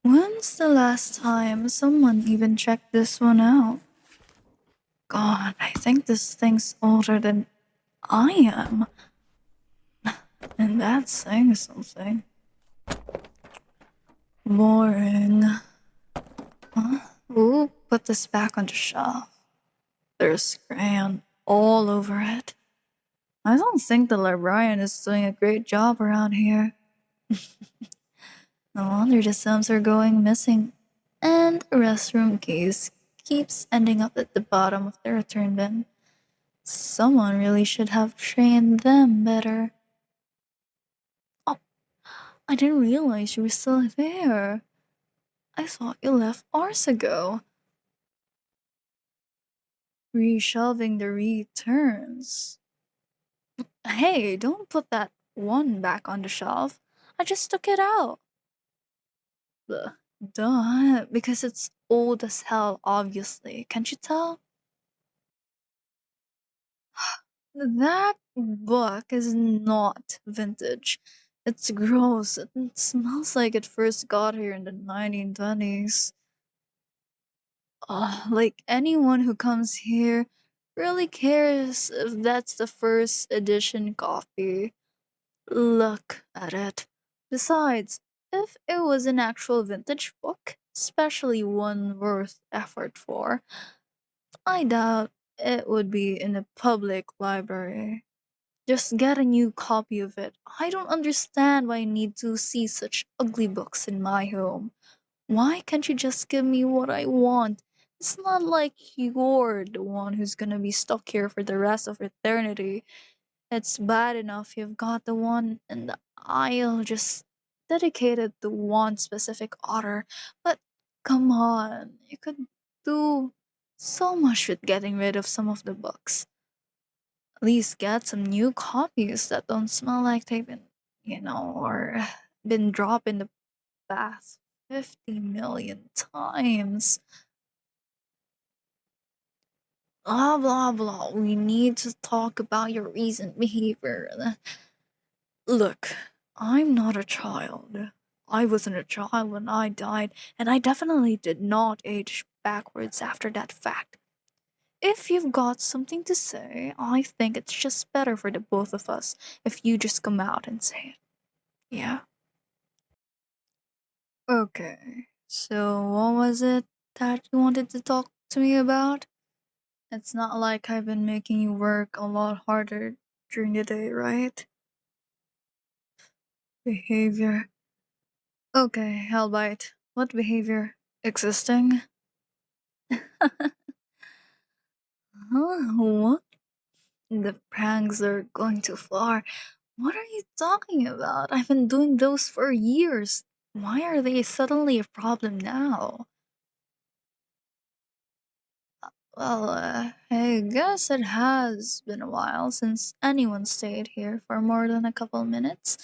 When's the last time someone even checked this one out? God, I think this thing's older than I am. And that's saying something. Boring. Huh? Ooh, put this back on the shelf. There's crayon all over it. I don't think the librarian is doing a great job around here. No wonder the Sims are going missing. And the restroom keys keeps ending up at the bottom of the return bin. Someone really should have trained them better. Oh, I didn't realize you were still there. I thought you left hours ago. Reshelving the returns. Hey, don't put that one back on the shelf. I just took it out. Ugh, duh, because it's old as hell, obviously. Can't you tell? That book is not vintage. It's gross. It smells like it first got here in the 1920s. Like anyone who comes here really cares if that's the first edition copy. Look at it. Besides, if it was an actual vintage book, especially one worth effort for, I doubt it would be in a public library. Just get a new copy of it. I don't understand why I need to see such ugly books in my home. Why can't you just give me what I want? It's not like you're the one who's gonna be stuck here for the rest of eternity. It's bad enough you've got the one in the aisle just dedicated to one specific author, but come on, you could do so much with getting rid of some of the books. At least get some new copies that don't smell like they've been, or been dropped in the bath 50 million times. Blah blah blah. We need to talk about your recent behavior. Look, I'm not a child. I wasn't a child when I died, and I definitely did not age backwards after that fact. If you've got something to say, I think it's just better for the both of us if you just come out and say it. Yeah? Okay. So, what was it that you wanted to talk to me about? It's not like I've been making you work a lot harder during the day, right? Behavior. Okay, I'll bite. What behavior? Existing? Huh? What? The pranks are going too far. What are you talking about? I've been doing those for years. Why are they suddenly a problem now? Well, I guess it has been a while since anyone stayed here for more than a couple minutes.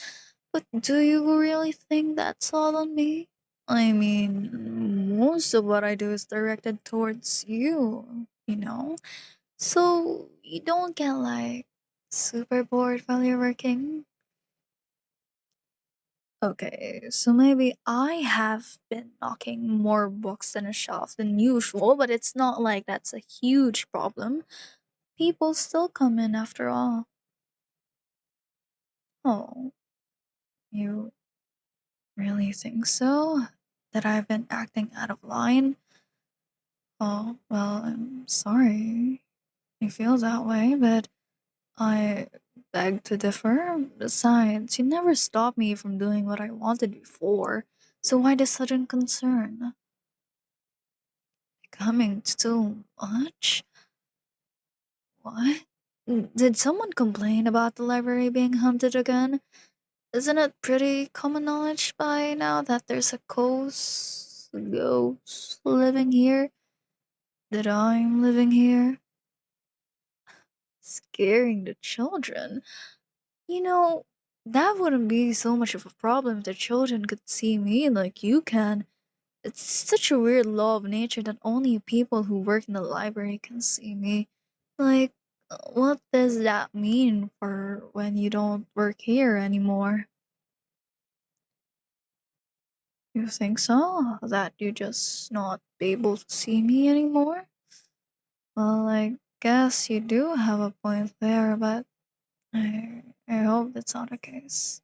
But do you really think that's all on me? I mean, most of what I do is directed towards you. So you don't get like super bored while you're working? Okay, so maybe I have been knocking more books than a shelf than usual, but it's not like that's a huge problem. People still come in after all. Oh, you really think so? That I've been acting out of line? Oh, well, I'm sorry you feel that way, but I beg to differ. Besides, you never stopped me from doing what I wanted before, so why the sudden concern? Becoming too much? What? Did someone complain about the library being haunted again? Isn't it pretty common knowledge by now that there's a ghost living here? That I'm living here? Scaring the children? You know, that wouldn't be so much of a problem if the children could see me like you can. It's such a weird law of nature that only people who work in the library can see me. Like, what does that mean for when you don't work here anymore? You think so? That you just not be able to see me anymore? Well, I guess you do have a point there, but I hope that's not the case.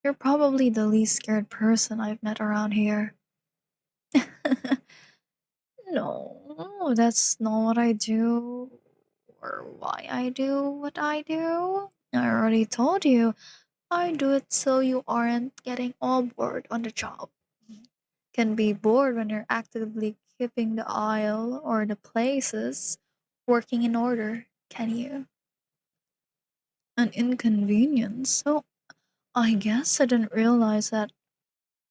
You're probably the least scared person I've met around here. No, that's not what I do or why I do what I do. I already told you, I do it so you aren't getting all bored on the job. Can be bored when you're actively keeping the aisle or the places working in order, can you? An inconvenience. So I guess I didn't realize that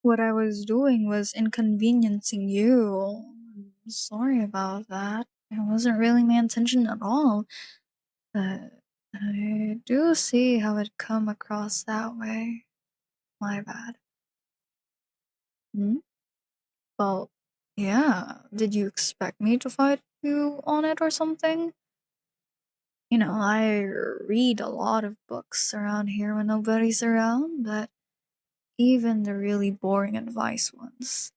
what I was doing was inconveniencing you. I'm sorry about that. It wasn't really my intention at all. But I do see how it come across that way. My bad. Hmm? Well, yeah. Did you expect me to fight you on it or something? I read a lot of books around here when nobody's around, but even the really boring advice ones.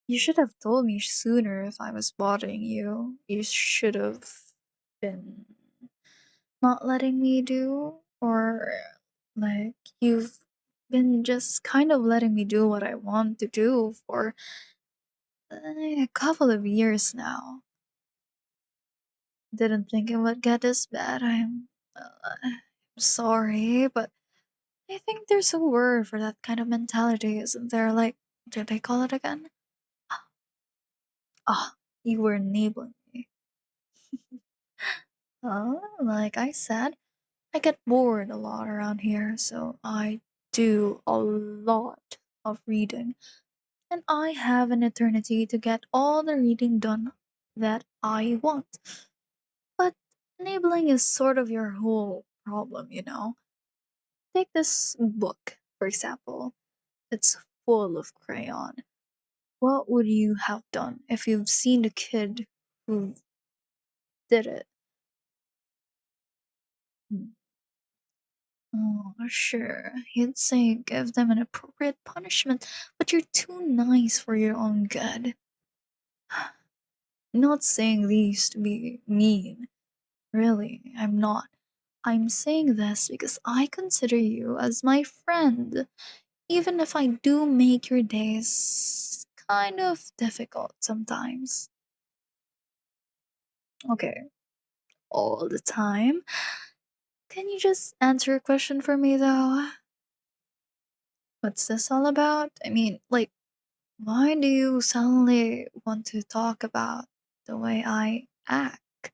You should have told me sooner if I was bothering you. You should have been not letting me do, or like you've been just kind of letting me do what I want to do for a couple of years now. Didn't think it would get this bad. I'm sorry, but I think there's a word for that kind of mentality, isn't there? Like, did they call it again? Ah, you were enabling me. Like I said, I get bored a lot around here, so I do a lot of reading. And I have an eternity to get all the reading done that I want. But enabling is sort of your whole problem. Take this book, for example. It's full of crayon. What would you have done if you've seen the kid who did it? Hmm. Oh, sure. You'd say give them an appropriate punishment, but you're too nice for your own good. Not saying these to be mean. Really, I'm not. I'm saying this because I consider you as my friend, even if I do make your days kind of difficult sometimes. Okay, all the time. Can you just answer a question for me though? What's this all about? I mean, like, why do you suddenly want to talk about the way I act?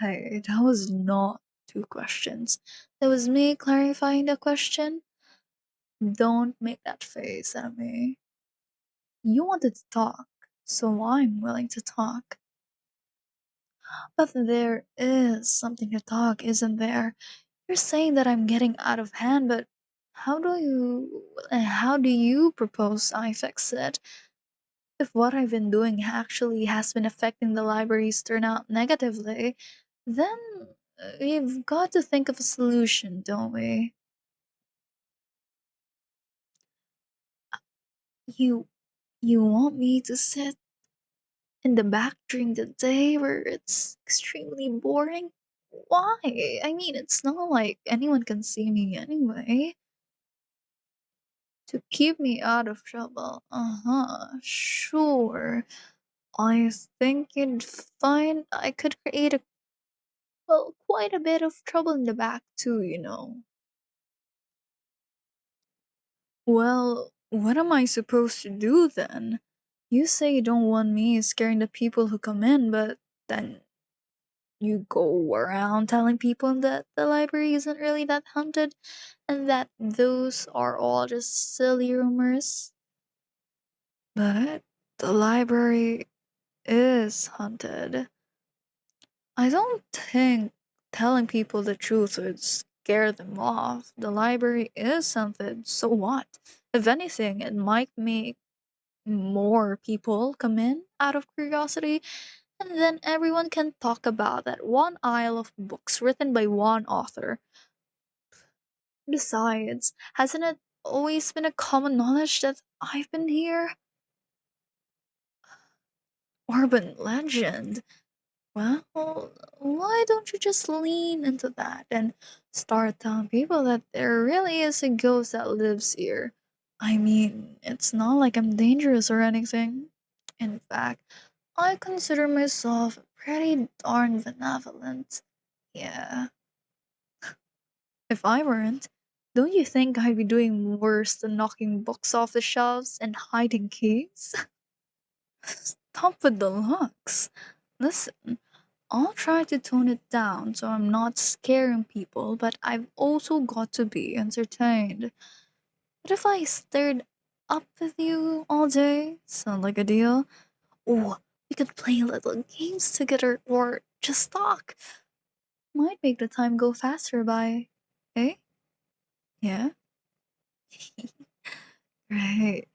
Hey, that was not two questions. That was me clarifying the question. Don't make that face at me. You wanted to talk, so I'm willing to talk. But there is something to talk, isn't there? You're saying that I'm getting out of hand, but how do you propose I fix it? If what I've been doing actually has been affecting the library's turnout negatively, then we've got to think of a solution, don't we? You you want me to sit in the back during the day where it's extremely boring? Why? I mean, it's not like anyone can see me anyway. To keep me out of trouble. Uh-huh. Sure. I think you'd find I could create quite a bit of trouble in the back too. Well, what am I supposed to do then? You say you don't want me scaring the people who come in, but then you go around telling people that the library isn't really that haunted and that those are all just silly rumors. But the library is haunted. I don't think telling people the truth would scare them off. The library is haunted, so what? If anything, it might make more people come in out of curiosity, and then everyone can talk about that one aisle of books written by one author. Besides, hasn't it always been a common knowledge that I've been here? Urban legend. Well, why don't you just lean into that and start telling people that there really is a ghost that lives here? I mean, it's not like I'm dangerous or anything. In fact, I consider myself pretty darn benevolent. Yeah, if I weren't, don't you think I'd be doing worse than knocking books off the shelves and hiding keys? Stop with the looks. Listen, I'll try to tone it down so I'm not scaring people, but I've also got to be entertained. But if I stared up with you all day, sound like a deal? Oh, we could play little games together or just talk. Might make the time go faster by. Eh? Yeah? Right.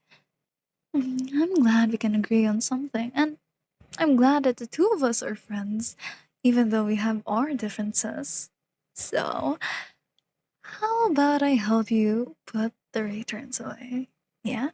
I'm glad we can agree on something, and I'm glad that the two of us are friends, even though we have our differences. So, how about I help you put the returns away? Yeah?